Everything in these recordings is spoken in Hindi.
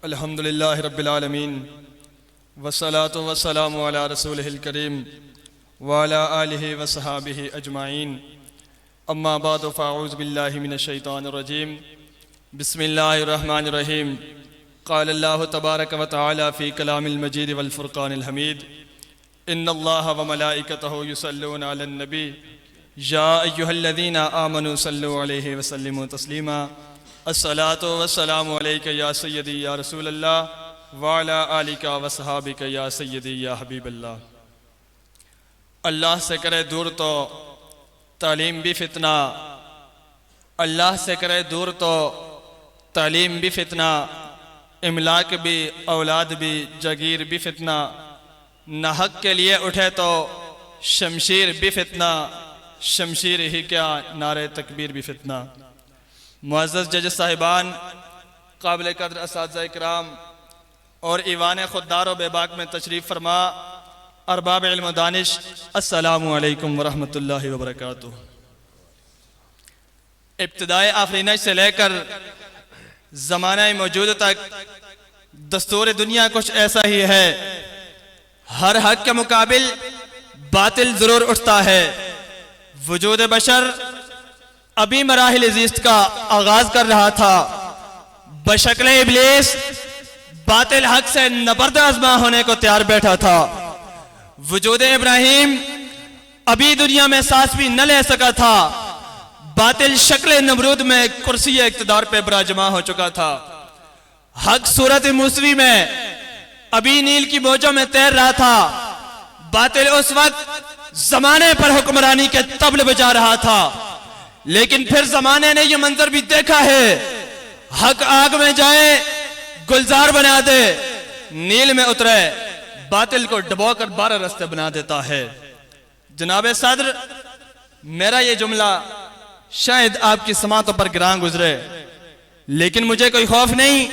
अल्हम्दुलिल्लाहि रब्बिल आलमीन वस्सलातु वस्सलामु अला रसूलिहिल करीम व अला आलिहि व सहाबिहि अजमाइन अम्मा बादु फ़अऊज़ु बिल्लाहि मिनश शैतानिर रजीम बिस्मिल्लाहिर रहमानिर रहीम क़ाल अल्लाहु तबारक व तआला फ़ी कलामिल मजीद वल फ़ुरक़ानिल हमीद इन्नल्लाह व मलाइकतहु युसल्लूना अलन नबी या अय्युहल्लज़ीना आमनू सल्लु अलैहि व सल्लिमू तस्लीमा अस्सलातु वस्सलामु अलैका या सय्यदी या रसूल अल्लाह व अला आलिका व सहाबिका या सय्यदी या हबीब अल्लाह। अल्लाह से करे दूर तो तालीम भी फितना, अल्लाह से करे दूर तो तालीम भी फितना, इमलाक भी औलाद भी जगीर भी फितना, न हक के लिए उठे तो शमशीर भी फितना, शमशीर ही क्या नारे तकबीर भी फितना। मुअज़्ज़ज़ जज साहिबान, काबिल कद्र असातिज़ा इकराम और ईवान खुद्दार व बेबाक में तशरीफ़ फरमा अरबाब इल्म व दानिश, अस्सलामु अलैकुम व रहमतुल्लाहि व बरकातुहू। इब्तिदाए आफरीनश से लेकर ज़माना मौजूद तक दस्तूर दुनिया कुछ ऐसा ही है। हर हक के मुकाबिल बातिल ज़रूर उठता है। वजूद बशर अभी मराहिल ज़िस्त का आगाज कर रहा था। बशक्ल इब्लीस बातिल हक से नबर्द आज़मा होने को तैयार बैठा था। वजूद इब्राहिम अभी दुनिया में सांस भी न ले सका था। बातिल शक्ल नमरूद में कुर्सी इक़्तिदार पे बराजमा हो चुका था। हक सूरत मूसवी में अभी नील की मौजों में तैर रहा था। बातिल उस वक्त जमाने पर हुक्मरानी के तबल बजा रहा था, लेकिन फिर जमाने ने यह मंजर भी देखा है। हक आग में जाए गुलजार बना दे, नील में उतरे बातिल को डबोकर 12 रास्ते बना देता है। जनाबे सदर, मेरा ये जुमला शायद आपकी समातों पर गिरां गुजरे, लेकिन मुझे कोई खौफ नहीं।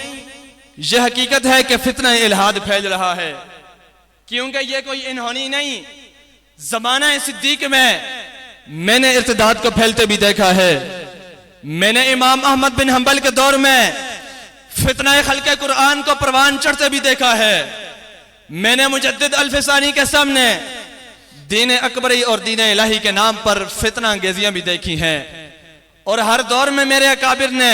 यह हकीकत है कि फितना इल्हाद फैल रहा है, क्योंकि यह कोई इन्होनी नहीं। जमाना सिद्दीक में मैंने इर्तिदाद को फैलते भी देखा है। मैंने इमाम अहमद बिन हंबल के दौर में फितना खल्के कुरान को परवान चढ़ते भी देखा है। मैंने मुजद्दिद अल-फिसानी के सामने दीन अकबरी और दीन इलाही के नाम पर फितना अंगेजियां भी देखी हैं, और हर दौर में मेरे अकाबिर ने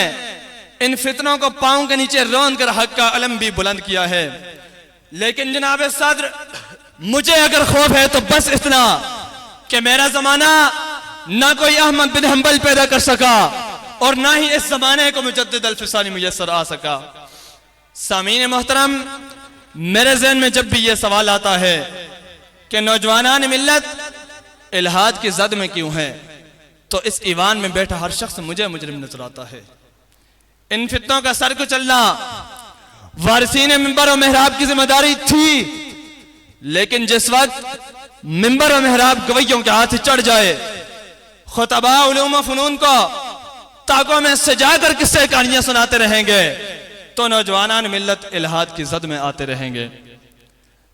इन फितनों को पांव के नीचे रौंद कर हक का अलम भी बुलंद किया है। लेकिन जनाब सदर, मुझे अगर खौफ है तो बस इतना कि मेरा जमाना ना कोई अहमद बिन हंबल पैदा कर सका और ना ही इस जमाने को मुजद्दिद अल-फिसानी मुयस्सर आ सका। सामीन मोहतरम, मेरे ज़हन में जब भी यह सवाल आता है कि नौजवानान मिल्लत इल्हाद की जद में क्यों है, तो इस ईवान में बैठा हर शख्स मुझे मुजरिम नजर आता है। इन फितनों का सर को चलना वारिसीन मिंबर और मेहराब की जिम्मेदारी थी, लेकिन जिस वक्त मिंबर और मेहराब गवैयों के हाथ चढ़ जाए, खुतबा उलूम व फनून को ताकों में सजा कर किस्से कहानियां सुनाते रहेंगे, तो नौजवानान मिल्लत इल्हाद की जद में आते रहेंगे।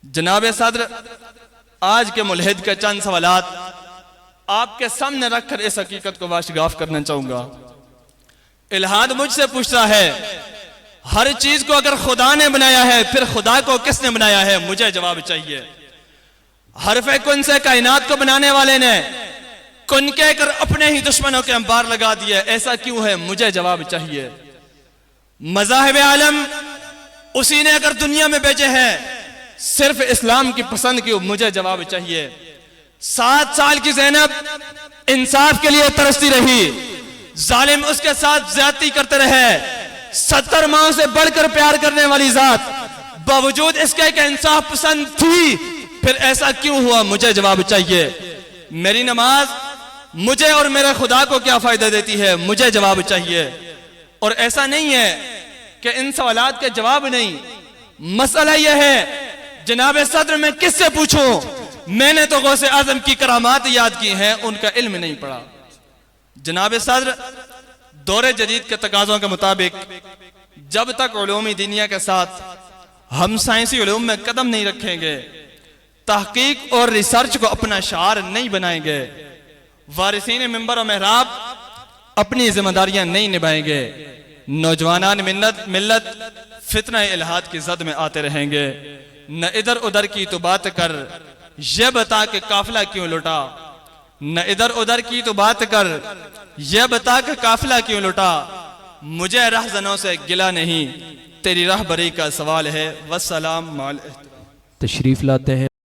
जनाब सदर, आज के मुल्हिद के चंद सवालात आपके सामने रखकर इस हकीकत को वाशगाफ करना चाहूंगा। इल्हाद मुझसे पूछता है, हर चीज को अगर खुदा ने बनाया है, फिर खुदा को किसने बनाया है? मुझे जवाब चाहिए। हरफे कुन से कायनात को बनाने वाले ने कुन कहकर अपने ही दुश्मनों के अंबार लगा दिए, ऐसा क्यों है? मुझे जवाब चाहिए। मज़ाहिब आलम उसी ने अगर दुनिया में भेजे हैं, सिर्फ इस्लाम की पसंद क्यों? मुझे जवाब चाहिए। 7 साल की ज़ैनब इंसाफ के लिए तरसती रही, जालिम उसके साथ ज्यादती करते रहे। 70 माह से बढ़कर प्यार करने वाली जात बावजूद इसके कि इंसाफ पसंद थी, फिर ऐसा क्यों हुआ? मुझे जवाब चाहिए। मेरी नमाज मुझे और मेरे खुदा को क्या फायदा देती है? मुझे जवाब चाहिए। और ऐसा नहीं है कि इन सवालात के जवाब नहीं, मसला यह है जनाब सदर, मैं किससे पूछूं? मैंने तो गौसे आजम की करामात याद की हैं, उनका इल्म नहीं पड़ा। जनाब सदर, दौरे जदीद के तकाज़ों के मुताबिक जब तक उलूमी दीनिया के साथ हम साइंसी उलूम में कदम नहीं रखेंगे, तहकीक और रिसर्च को अपना शार नहीं बनाएंगे, वारिसीन मिंबर और मेहराब अपनी जिम्मेदारियां नहीं निभाएंगे, नौजवानान मिल्लत फितना इल्हाद की जद में आते रहेंगे। न इधर उधर की तो बात कर, ये बता के काफिला क्यों लुटा। न इधर उधर की तो बात कर, ये बता के काफिला क्यों लुटा। मुझे रहज़नों से गिला नहीं, तेरी राहबरी का सवाल है। वस्सलाम माल। तशरीफ़ लाते हैं।